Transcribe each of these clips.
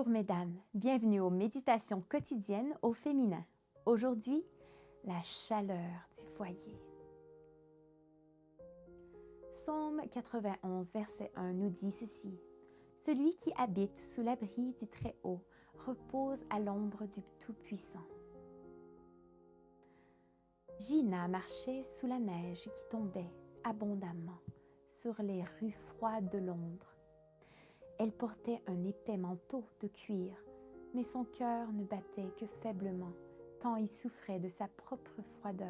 Bonjour mesdames, bienvenue aux méditations quotidiennes au féminin. Aujourd'hui, la chaleur du foyer. Psaume 91, verset 1 nous dit ceci. Celui qui habite sous l'abri du Très-Haut repose à l'ombre du Tout-Puissant. Gina marchait sous la neige qui tombait abondamment sur les rues froides de Londres. Elle portait un épais manteau de cuir, mais son cœur ne battait que faiblement, tant il souffrait de sa propre froideur.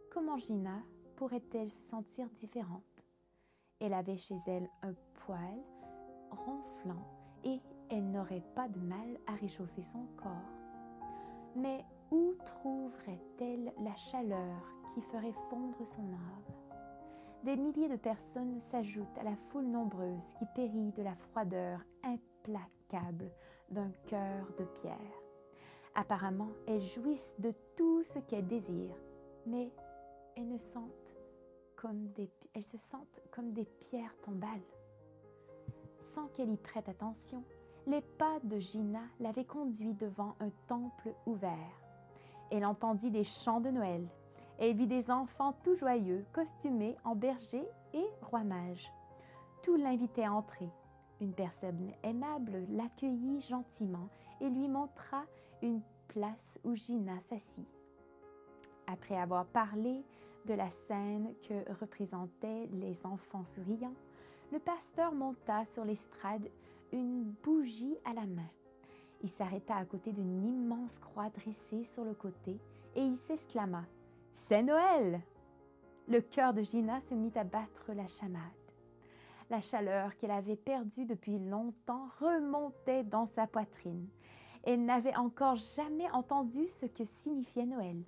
Comment Gina pourrait-elle se sentir différente? Elle avait chez elle un poêle ronflant et elle n'aurait pas de mal à réchauffer son corps. Mais où trouverait-elle la chaleur qui ferait fondre son âme? Des milliers de personnes s'ajoutent à la foule nombreuse qui périt de la froideur implacable d'un cœur de pierre. Apparemment, elles jouissent de tout ce qu'elles désirent, mais elles se sentent comme des pierres tombales. Sans qu'elle y prête attention, les pas de Gina l'avaient conduit devant un temple ouvert. Elle entendit des chants de Noël. Elle vit des enfants tout joyeux, costumés en berger et roi mage. Tout l'invitait à entrer. Une personne aimable l'accueillit gentiment et lui montra une place où Gina s'assit. Après avoir parlé de la scène que représentaient les enfants souriants, le pasteur monta sur l'estrade une bougie à la main. Il s'arrêta à côté d'une immense croix dressée sur le côté et il s'exclama « C'est Noël !» Le cœur de Gina se mit à battre la chamade. La chaleur qu'elle avait perdue depuis longtemps remontait dans sa poitrine. Elle n'avait encore jamais entendu ce que signifiait Noël.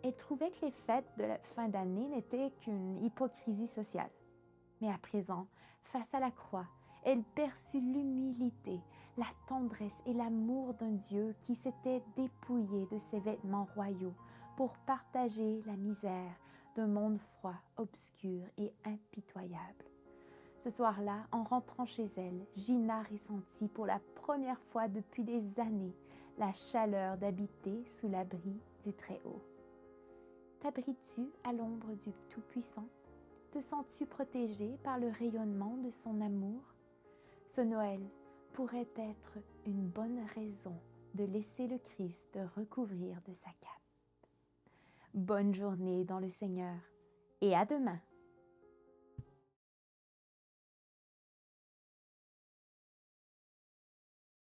Elle trouvait que les fêtes de la fin d'année n'étaient qu'une hypocrisie sociale. Mais à présent, face à la croix, elle perçut l'humilité, la tendresse et l'amour d'un Dieu qui s'était dépouillé de ses vêtements royaux pour partager la misère d'un monde froid, obscur et impitoyable. Ce soir-là, en rentrant chez elle, Gina ressentit pour la première fois depuis des années la chaleur d'habiter sous l'abri du Très-Haut. T'abrites-tu à l'ombre du Tout-Puissant? Te sens-tu protégé par le rayonnement de son amour? Ce Noël pourrait être une bonne raison de laisser le Christ te recouvrir de sa cape. Bonne journée dans le Seigneur et à demain!